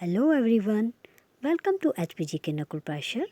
Hello everyone, welcome to HPG के नकुल प्राशर।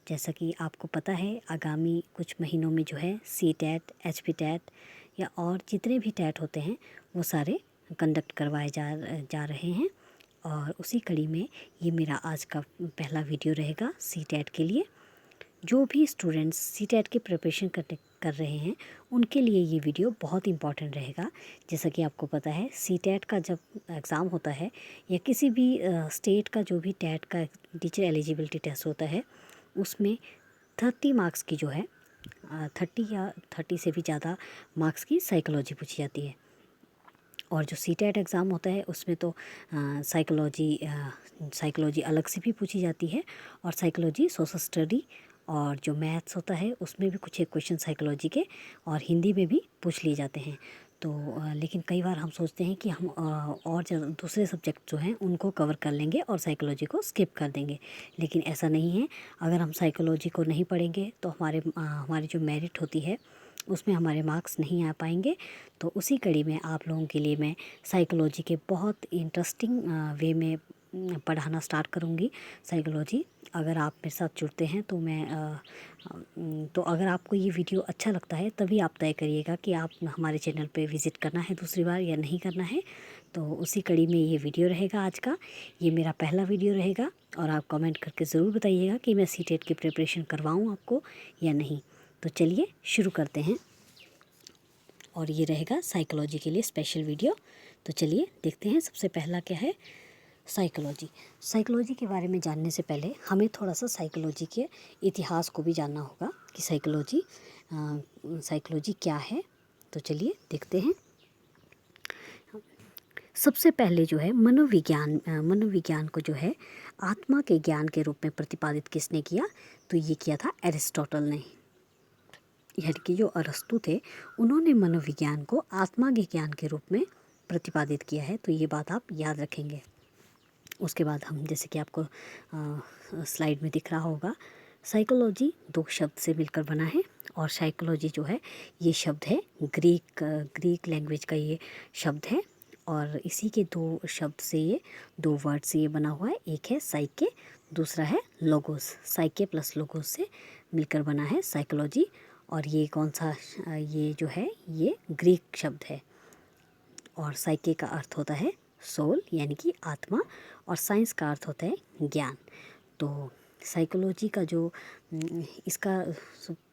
जैसा कि आपको पता है, आगामी कुछ महीनों में जो है सी टैट, एच पी टैट या और जितने भी टैट होते हैं वो सारे कंडक्ट करवाए जा रहे हैं। और उसी कड़ी में ये मेरा आज का पहला वीडियो रहेगा सी टैट के लिए। जो भी स्टूडेंट्स सी टैट की प्रिपरेशन कर रहे हैं उनके लिए ये वीडियो बहुत इम्पॉर्टेंट रहेगा। जैसा कि आपको पता है, सी टैट का जब एग्ज़ाम होता है या किसी भी स्टेट का जो भी टैट का टीचर एलिजिबिलिटी टेस्ट होता है, उसमें 30 मार्क्स की जो है 30 या 30 से भी ज़्यादा मार्क्स की साइकोलॉजी पूछी जाती है। और जो सी टैट एग्ज़ाम होता है उसमें तो साइकोलॉजी अलग से भी पूछी जाती है, और साइकोलॉजी, सोशल स्टडी और जो मैथ्स होता है उसमें भी कुछ एक क्वेश्चन साइकोलॉजी के और हिंदी में भी पूछ लिए जाते हैं। तो लेकिन कई बार हम सोचते हैं कि हम और दूसरे सब्जेक्ट जो हैं उनको कवर कर लेंगे और साइकोलॉजी को स्किप कर देंगे, लेकिन ऐसा नहीं है। अगर हम साइकोलॉजी को नहीं पढ़ेंगे तो हमारी जो मेरिट होती है उसमें हमारे मार्क्स नहीं आ पाएंगे। तो उसी कड़ी में आप लोगों के लिए मैं साइकोलॉजी के बहुत इंटरेस्टिंग वे में पढ़ाना स्टार्ट करूँगी साइकोलॉजी। अगर आप मेरे साथ जुड़ते हैं तो तो अगर आपको ये वीडियो अच्छा लगता है तभी आप तय करिएगा कि आप हमारे चैनल पे विज़िट करना है दूसरी बार या नहीं करना है। तो उसी कड़ी में ये वीडियो रहेगा आज का। ये मेरा पहला वीडियो रहेगा और आप कमेंट करके ज़रूर बताइएगा कि मैं सी टेट की प्रिपरेशन करवाऊँ आपको या नहीं। तो चलिए शुरू करते हैं, और ये रहेगा साइकोलॉजी के लिए स्पेशल वीडियो। तो चलिए देखते हैं सबसे पहला क्या है, साइकोलॉजी। साइकोलॉजी के बारे में जानने से पहले हमें थोड़ा सा साइकोलॉजी के इतिहास को भी जानना होगा कि साइकोलॉजी क्या है। तो चलिए देखते हैं। सबसे पहले जो है मनोविज्ञान को जो है आत्मा के ज्ञान के रूप में प्रतिपादित किसने किया? तो ये किया था एरिस्टोटल ने। यानी कि जो अरस्तु थे उन्होंने मनोविज्ञान को आत्मा के ज्ञान के रूप में प्रतिपादित किया है। तो ये बात आप याद रखेंगे। उसके बाद हम, जैसे कि आपको स्लाइड में दिख रहा होगा, साइकोलॉजी 2 शब्द से मिलकर बना है। और साइकोलॉजी जो है ये शब्द है ग्रीक लैंग्वेज का ये शब्द है, और इसी के 2 शब्द से ये 2 वर्ड से ये बना हुआ है। एक है साइके, दूसरा है लोगोस। साइके प्लस लोगोस से मिलकर बना है साइकोलॉजी। और ये कौन सा, ये जो है ये ग्रीक शब्द है। और साइके का अर्थ होता है सोल यानी कि आत्मा, और साइंस का अर्थ होता है ज्ञान। तो साइकोलॉजी का जो इसका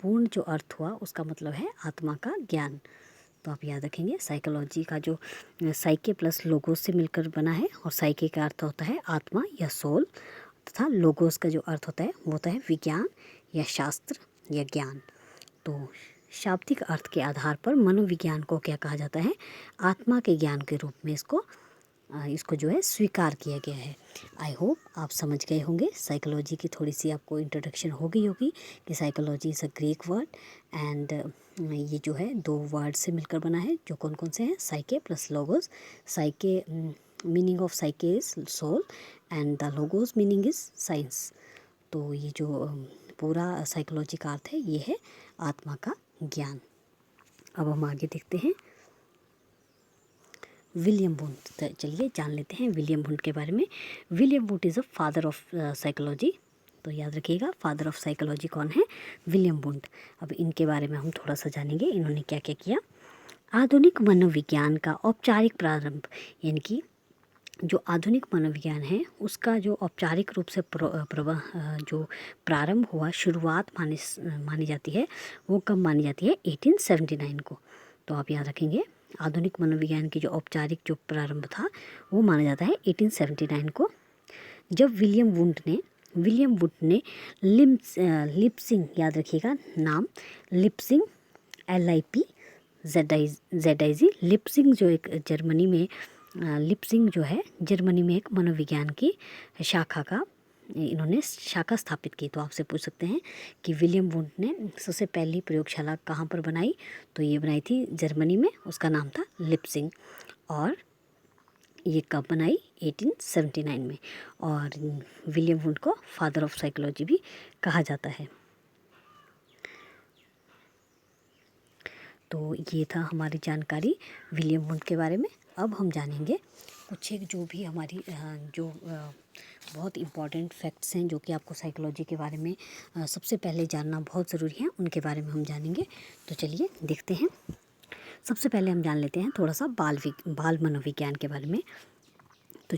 पूर्ण जो अर्थ हुआ उसका मतलब है आत्मा का ज्ञान। तो आप याद रखेंगे, साइकोलॉजी का जो साइके प्लस लोगोस से मिलकर बना है, और साइके का अर्थ होता है आत्मा या सोल, तथा लोगोस का जो अर्थ होता है वो होता है विज्ञान या शास्त्र या ज्ञान। तो शाब्दिक अर्थ के आधार पर मनोविज्ञान को क्या कहा जाता है? आत्मा के ज्ञान के रूप में इसको जो है स्वीकार किया गया है। आई होप आप समझ गए होंगे। साइकोलॉजी की थोड़ी सी आपको इंट्रोडक्शन हो गई होगी कि psychology is a Greek word, and ये जो है 2 वर्ड से मिलकर बना है, जो कौन कौन से हैं? Psyche plus logos. Psyche, meaning of psyche is soul, and the logos meaning is science. तो ये जो पूरा साइकोलॉजी का अर्थ है ये है आत्मा का ज्ञान। अब हम आगे देखते हैं विलियम वुंट। चलिए जान लेते हैं विलियम वुंट के बारे में। William Wundt is a father of psychology. तो याद रखिएगा, फादर ऑफ साइकोलॉजी कौन है? William Wundt. अब इनके बारे में हम थोड़ा सा जानेंगे, इन्होंने क्या क्या किया। आधुनिक मनोविज्ञान का औपचारिक प्रारंभ, यानी कि जो आधुनिक मनोविज्ञान है उसका जो औपचारिक रूप से जो प्रारंभ हुआ, शुरुआत मानी जाती है, वो कब मानी जाती है? 1879 को। तो आप याद रखेंगे, आधुनिक मनोविज्ञान की जो औपचारिक जो प्रारंभ था वो माना जाता है 1879 को, जब विलियम वुंट ने लिप्सिंग, याद रखिएगा नाम, लिप्सिंग LIPZIZ, लिप्सिंग जो एक जर्मनी में, लिप्सिंग जो है जर्मनी में एक मनोविज्ञान की इन्होंने शाखा स्थापित की। तो आपसे पूछ सकते हैं कि विलियम वुंट ने सबसे पहली प्रयोगशाला कहाँ पर बनाई? तो ये बनाई थी जर्मनी में, उसका नाम था लिप्सिंग। और ये कब बनाई? 1879 में। और विलियम वुंट को फादर ऑफ साइकोलॉजी भी कहा जाता है। तो ये था हमारी जानकारी विलियम वुंट के बारे में। अब हम जानेंगे कुछ एक जो भी हमारी बहुत इम्पॉर्टेंट फैक्ट्स हैं जो कि आपको साइकोलॉजी के बारे में सबसे पहले जानना बहुत ज़रूरी है, उनके बारे में हम जानेंगे। तो चलिए देखते हैं। सबसे पहले हम जान लेते हैं थोड़ा सा बाल मनोविज्ञान के बारे में। तो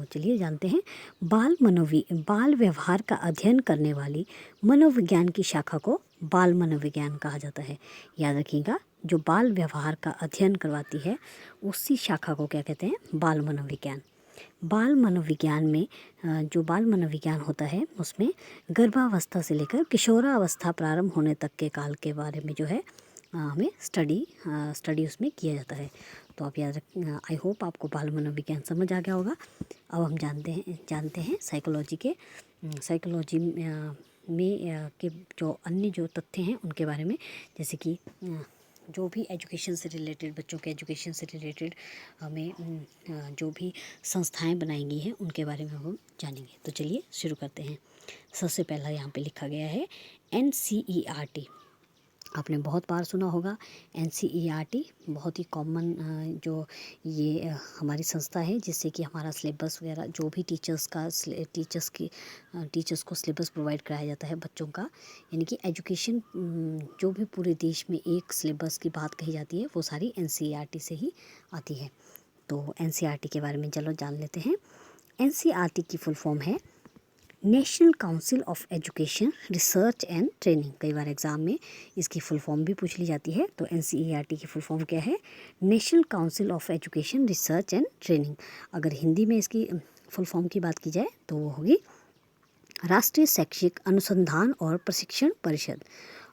चलिए जानते हैं। बाल व्यवहार का अध्ययन करने वाली मनोविज्ञान की शाखा को बाल मनोविज्ञान कहा जाता है। याद रखिएगा, जो बाल व्यवहार का अध्ययन करवाती है उसी शाखा को क्या कहते हैं? बाल मनोविज्ञान। बाल मनोविज्ञान में जो बाल मनोविज्ञान होता है उसमें गर्भावस्था से लेकर किशोरावस्था प्रारंभ होने तक के काल के बारे में जो है हमें स्टडी उसमें किया जाता है। तो आप याद रख, आई होप आपको बाल मनोविज्ञान समझ आ गया होगा। अब हम जानते हैं साइकोलॉजी में के जो अन्य जो तथ्य हैं उनके बारे में। जैसे कि जो भी एजुकेशन से रिलेटेड, बच्चों के एजुकेशन से रिलेटेड हमें जो भी संस्थाएं बनाई गई हैं उनके बारे में हम जानेंगे। तो चलिए शुरू करते हैं। सबसे पहला यहाँ पे लिखा गया है NCERT। आपने बहुत बार सुना होगा NCERT, बहुत ही कॉमन जो ये हमारी संस्था है जिससे कि हमारा सिलेबस वगैरह जो भी टीचर्स को सिलेबस प्रोवाइड कराया जाता है बच्चों का। यानी कि एजुकेशन जो भी पूरे देश में एक सिलेबस की बात कही जाती है वो सारी NCERT से ही आती है। तो NCERT के बारे में चलो जान लेते हैं। NCERT की फुल फॉर्म है national council of education research and training. कई बार एग्ज़ाम में इसकी फुल फॉर्म भी पूछ ली जाती है। तो NCERT की फुल फॉर्म क्या है? National council of education research and training. अगर हिंदी में इसकी फुल फॉर्म की बात की जाए तो वो होगी राष्ट्रीय शैक्षिक अनुसंधान और प्रशिक्षण परिषद।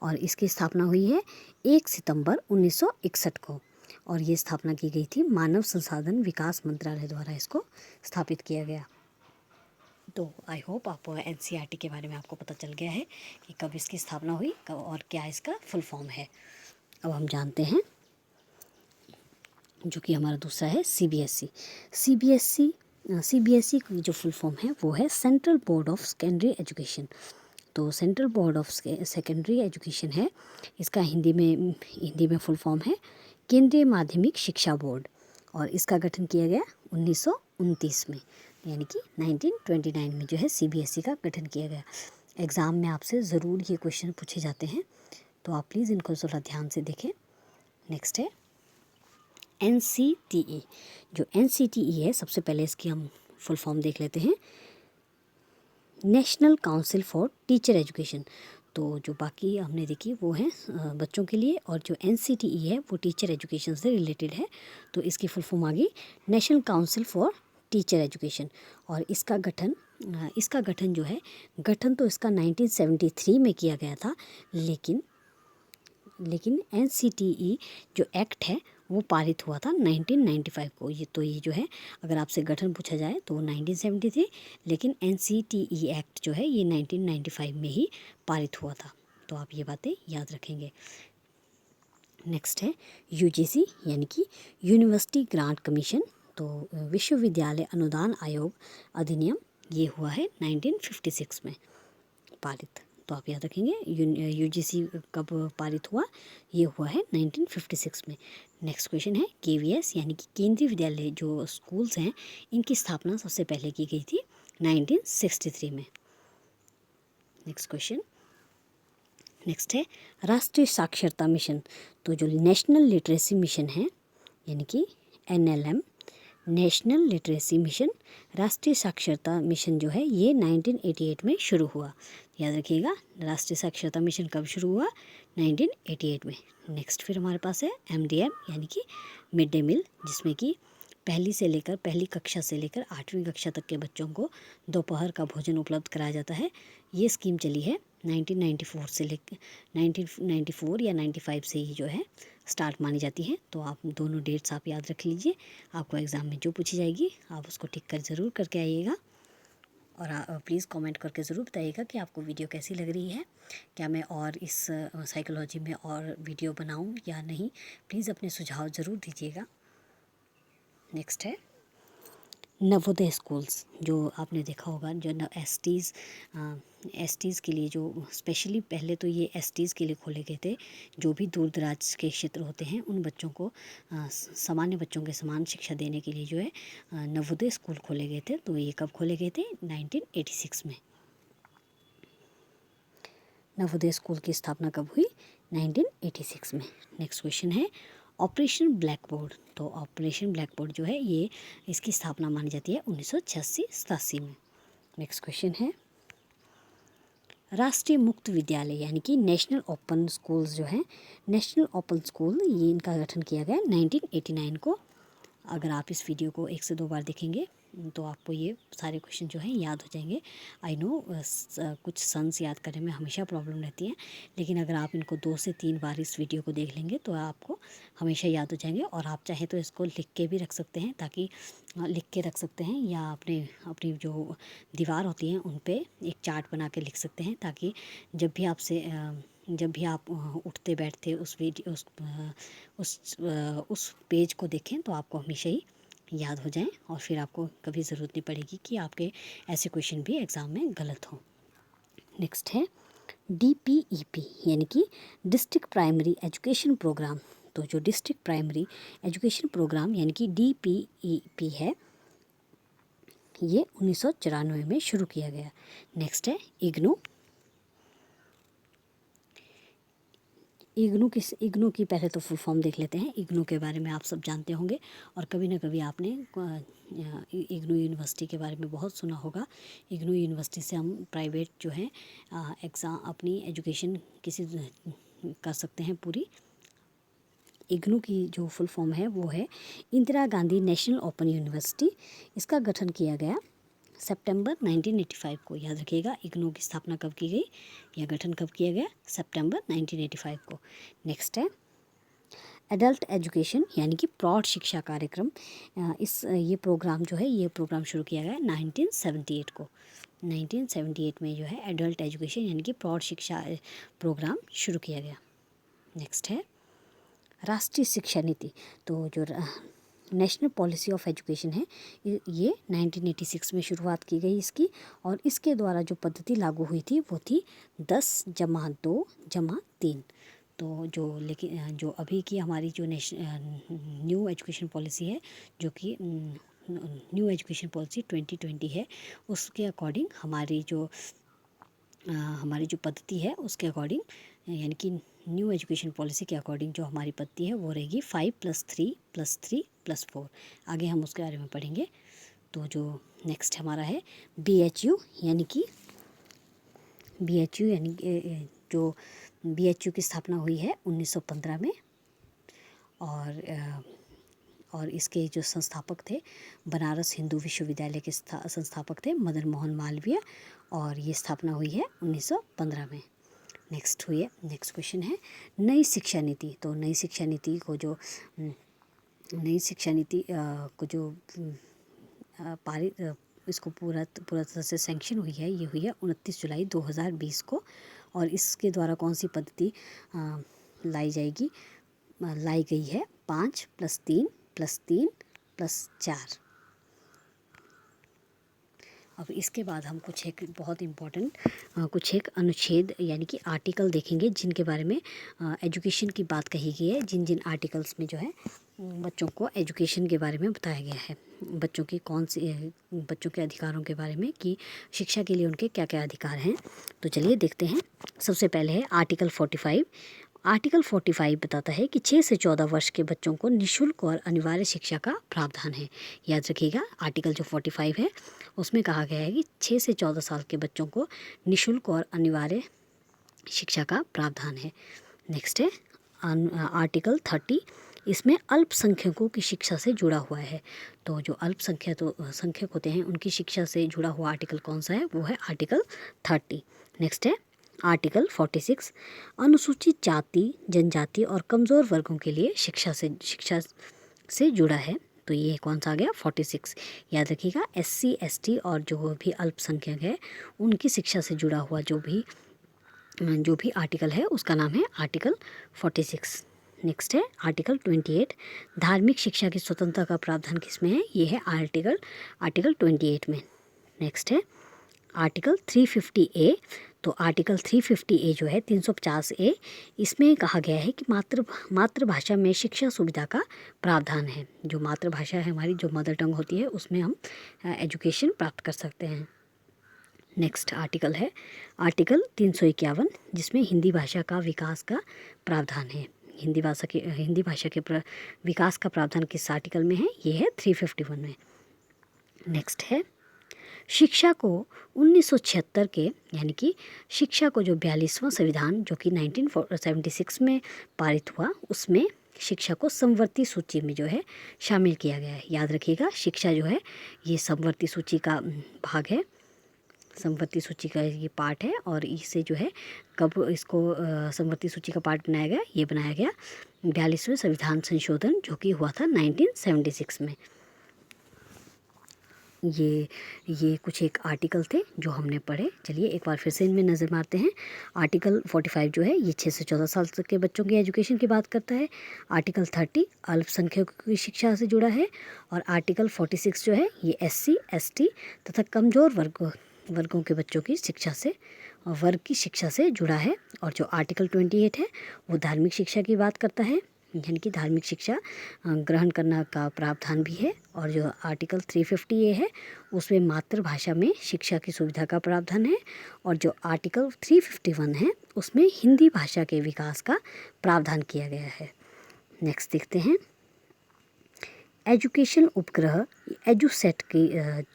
और इसकी स्थापना हुई है 1 सितंबर 1961 को, और ये स्थापना की गई थी मानव संसाधन विकास मंत्रालय द्वारा इसको स्थापित किया गया। तो आई होप आप NCERT के बारे में आपको पता चल गया है कि कब इसकी स्थापना हुई और क्या इसका फुल फॉर्म है। अब हम जानते हैं जो कि हमारा दूसरा है CBSE की जो फुल फॉर्म है वो है central board of secondary education. तो central board of secondary education है, इसका हिंदी में फुल फॉर्म है केंद्रीय माध्यमिक शिक्षा बोर्ड। और इसका गठन किया गया 1929 में, यानी कि 1929 में जो है CBSE का गठन किया गया। एग्ज़ाम में आपसे ज़रूर ये क्वेश्चन पूछे जाते हैं, तो आप प्लीज़ इनको ज़रा ध्यान से देखें। नेक्स्ट है NCTE। जो NCTE है, सबसे पहले इसकी हम फुल फॉर्म देख लेते हैं, national council for teacher education. तो जो बाकी हमने देखी वो है बच्चों के लिए, और जो NCTE है वो टीचर एजुकेशन से रिलेटेड है। तो इसकी फुल फॉर्म आ गई national council for teacher education. और इसका गठन जो है, गठन तो इसका 1973 में किया गया था, लेकिन NCTE जो एक्ट है वो पारित हुआ था 1995 को। ये जो है, अगर आपसे गठन पूछा जाए तो 1973, लेकिन NCTE एक्ट जो है ये 1995 में ही पारित हुआ था। तो आप ये बातें याद रखेंगे। नेक्स्ट है UGC, यानी कि यूनिवर्सिटी ग्रांट कमीशन। तो विश्वविद्यालय अनुदान आयोग अधिनियम, ये हुआ है 1956 में पारित। तो आप याद रखेंगे UGC कब पारित हुआ, ये हुआ है 1956 में। नेक्स्ट क्वेश्चन है KVS, यानी कि केंद्रीय विद्यालय जो स्कूल्स हैं इनकी स्थापना सबसे पहले की गई थी 1963 में। नेक्स्ट है राष्ट्रीय साक्षरता मिशन। तो जो नेशनल लिटरेसी मिशन है, यानी कि NLM, नेशनल लिटरेसी मिशन, राष्ट्रीय साक्षरता मिशन जो है ये 1988 में शुरू हुआ। याद रखिएगा, राष्ट्रीय साक्षरता मिशन कब शुरू हुआ? 1988 में। नेक्स्ट फिर हमारे पास है MDM, यानी कि मिड डे मील, जिसमें कि पहली कक्षा से लेकर 8वीं कक्षा तक के बच्चों को दोपहर का भोजन उपलब्ध कराया जाता है। ये स्कीम चली है 1994 से लेकर 1994 या 95 से ही जो है स्टार्ट मानी जाती है। तो आप दोनों डेट्स आप याद रख लीजिए, आपको एग्ज़ाम में जो पूछी जाएगी आप उसको टिक कर ज़रूर करके आइएगा। और प्लीज़ कमेंट करके ज़रूर बताइएगा कि आपको वीडियो कैसी लग रही है, क्या मैं और इस साइकोलॉजी में और वीडियो बनाऊं या नहीं। प्लीज़ अपने सुझाव ज़रूर दीजिएगा। नेक्स्ट है नवोदय स्कूल्स जो आपने देखा होगा, जो एसटीज़ के लिए जो स्पेशली पहले तो ये एसटीज़ के लिए खोले गए थे। जो भी दूर दराज के क्षेत्र होते हैं उन बच्चों को सामान्य बच्चों के समान शिक्षा देने के लिए जो है नवोदय स्कूल खोले गए थे। तो ये कब खोले गए थे? 1986 में। नवोदय स्कूल की स्थापना कब हुई? 1986 में। नेक्स्ट क्वेश्चन है ऑपरेशन ब्लैक बोर्ड। तो ऑपरेशन ब्लैक बोर्ड जो है ये इसकी स्थापना मानी जाती है 1986-87 में। नेक्स्ट क्वेश्चन है राष्ट्रीय मुक्त विद्यालय यानी कि नेशनल ओपन स्कूल्स जो है, नेशनल ओपन स्कूल ये इनका गठन किया गया 1989 को। अगर आप इस वीडियो को 1 से 2 बार देखेंगे तो आपको ये सारे क्वेश्चन जो हैं याद हो जाएंगे। आई नो कुछ सन्स याद करने में हमेशा प्रॉब्लम रहती है, लेकिन अगर आप इनको 2 से 3 बार इस वीडियो को देख लेंगे तो आपको हमेशा याद हो जाएंगे। और आप चाहें तो इसको लिख के भी रख सकते हैं, ताकि लिख के रख सकते हैं, या अपनी जो दीवार होती हैं उन पे एक चार्ट बना के लिख सकते हैं, ताकि जब भी आप उठते बैठते उस पेज को देखें तो आपको हमेशा ही याद हो जाएं, और फिर आपको कभी ज़रूरत नहीं पड़ेगी कि आपके ऐसे क्वेश्चन भी एग्ज़ाम में गलत हों। नेक्स्ट है DPEP यानी कि डिस्ट्रिक्ट प्राइमरी एजुकेशन प्रोग्राम। तो जो डिस्ट्रिक्ट प्राइमरी एजुकेशन प्रोग्राम यानी कि DPEP है, ये 1994 में शुरू किया गया। नेक्स्ट है इग्नू की पहले तो फुल फॉर्म देख लेते हैं। इग्नू के बारे में आप सब जानते होंगे, और कभी ना कभी आपने इग्नू यूनिवर्सिटी के बारे में बहुत सुना होगा। इग्नू यूनिवर्सिटी से हम प्राइवेट जो है एग्ज़ाम अपनी एजुकेशन कर सकते हैं पूरी। इग्नू की जो फुल फॉर्म है वो है Indira Gandhi national open university. इसका गठन किया गया सितंबर 1985 को। याद रखिएगा इग्नू की स्थापना कब की गई या गठन कब किया गया? सितंबर 1985 को। नेक्स्ट है एडल्ट एजुकेशन यानी कि प्रौढ़ शिक्षा कार्यक्रम। ये प्रोग्राम जो है ये प्रोग्राम शुरू किया गया 1978 को। 1978 में जो है एडल्ट एजुकेशन यानी कि प्रौढ़ शिक्षा प्रोग्राम शुरू किया गया। नेक्स्ट है राष्ट्रीय शिक्षा नीति। तो जो नेशनल पॉलिसी ऑफ एजुकेशन है ये 1986 में शुरुआत की गई इसकी, और इसके द्वारा जो पद्धति लागू हुई थी वो थी 10+2+3। तो जो अभी की हमारी जो न्यू एजुकेशन पॉलिसी है, जो कि न्यू एजुकेशन पॉलिसी 2020 है, उसके अकॉर्डिंग हमारी जो पद्धति है उसके अकॉर्डिंग, यानी कि न्यू एजुकेशन पॉलिसी के अकॉर्डिंग जो हमारी पद्धति है वो रहेगी 5+3+3+4। आगे हम उसके बारे में पढ़ेंगे। तो जो नेक्स्ट हमारा है BHU यानी कि जो BHU की स्थापना हुई है 1915 में, और इसके जो संस्थापक थे बनारस हिंदू विश्वविद्यालय के संस्थापक थे मदन मोहन मालवीय, और ये स्थापना हुई है 1915 में। नेक्स्ट क्वेश्चन है नई शिक्षा नीति। तो नई शिक्षा नीति को जो पारित इसको पूरा तरह से सैंक्शन हुई है, ये हुई है 29 जुलाई 2020 को। और इसके द्वारा कौन सी पद्धति लाई गई है? 5+3+3+4। अब इसके बाद हम एक बहुत इम्पॉर्टेंट एक अनुच्छेद यानी कि आर्टिकल देखेंगे, जिनके बारे में एजुकेशन की बात कही गई है। जिन आर्टिकल्स में जो है बच्चों को एजुकेशन के बारे में बताया गया है, बच्चों के अधिकारों के बारे में, कि शिक्षा के लिए उनके क्या क्या अधिकार हैं। तो चलिए देखते हैं। सबसे पहले है आर्टिकल 45। आर्टिकल 45 बताता है कि 6 से 14 वर्ष के बच्चों को निःशुल्क और अनिवार्य शिक्षा का प्रावधान है। याद रखिएगा आर्टिकल जो 45 है उसमें कहा गया है कि 6 से 14 साल के बच्चों को निःशुल्क और अनिवार्य शिक्षा का प्रावधान है। नेक्स्ट है आर्टिकल 30। इसमें अल्पसंख्यकों की शिक्षा से जुड़ा हुआ है। तो जो अल्पसंख्यक होते हैं उनकी शिक्षा से जुड़ा हुआ आर्टिकल कौन सा है? वो है आर्टिकल 30। नेक्स्ट है आर्टिकल 46। अनुसूचित जाति, जनजाति और कमज़ोर वर्गों के लिए शिक्षा से जुड़ा है। तो ये कौन सा आ गया? 46। याद रखिएगा SC ST और जो भी अल्पसंख्यक है उनकी शिक्षा से जुड़ा हुआ जो भी आर्टिकल है उसका नाम है आर्टिकल 46। नेक्स्ट है आर्टिकल 28, धार्मिक शिक्षा की स्वतंत्रता का प्रावधान किसमें है? ये है आर्टिकल 28 में। नेक्स्ट है आर्टिकल 350A। तो आर्टिकल 350A जो है 350A, इसमें कहा गया है कि मातृभाषा में शिक्षा सुविधा का प्रावधान है। जो मातृभाषा है हमारी, जो मदर टंग होती है, उसमें हम एजुकेशन प्राप्त कर सकते हैं। नेक्स्ट आर्टिकल है आर्टिकल 351, जिसमें हिंदी भाषा का विकास का प्रावधान है। हिंदी भाषा के विकास का प्रावधान किस आर्टिकल में है? ये है 351 में। नेक्स्ट है शिक्षा को 1976 के, यानी कि शिक्षा को जो 42वां संविधान जो कि 1976 में पारित हुआ, उसमें शिक्षा को समवर्ती सूची में जो है शामिल किया गया है। याद रखिएगा, शिक्षा जो है ये समवर्ती सूची का भाग है, समवर्ती सूची का ये पार्ट है। और इसे जो है कब इसको समवर्ती सूची का पार्ट बनाया गया? ये बनाया गया 42वें संविधान संशोधन जो कि हुआ था 1976 में। ये कुछ एक आर्टिकल थे जो हमने पढ़े। चलिए एक बार फिर से इनमें नज़र मारते हैं। आर्टिकल 45 जो है ये 6 से 14 साल तक के बच्चों की एजुकेशन की बात करता है। आर्टिकल 30 अल्पसंख्यकों की शिक्षा से जुड़ा है। और आर्टिकल 46 जो है ये SC ST तथा कमज़ोर वर्गों के बच्चों की शिक्षा से जुड़ा है। और जो आर्टिकल 28 है वो धार्मिक शिक्षा की बात करता है, यानी कि धार्मिक शिक्षा ग्रहण करना का प्रावधान भी है। और जो आर्टिकल 350A है उसमें मातृभाषा में शिक्षा की सुविधा का प्रावधान है। और जो आर्टिकल 351 है उसमें हिंदी भाषा के विकास का प्रावधान किया गया है। नेक्स्ट देखते हैं एजुकेशन उपग्रह एजुसेट की,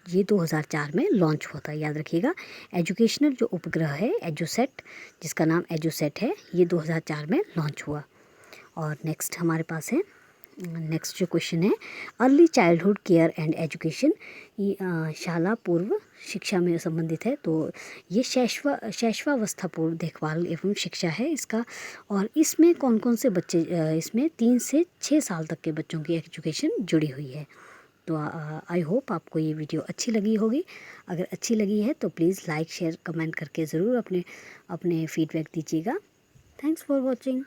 ये 2004 में लॉन्च हुआ था। याद रखिएगा, एजुकेशनल जो उपग्रह है एजुसेट, जिसका नाम एजुसेट है, ये 2004 में लॉन्च हुआ। और नेक्स्ट हमारे पास है, नेक्स्ट जो क्वेश्चन है early childhood care and education, ये शाला पूर्व शिक्षा में संबंधित है। तो ये शैशवावस्था पूर्व देखभाल एवं शिक्षा है इसका। और इसमें कौन कौन से बच्चे, इसमें 3 से 6 साल तक के बच्चों की एजुकेशन जुड़ी हुई है। तो आई होप आपको ये वीडियो अच्छी लगी होगी। अगर अच्छी लगी है तो प्लीज़ लाइक शेयर कमेंट करके ज़रूर अपने फीडबैक दीजिएगा। Thanks for watching.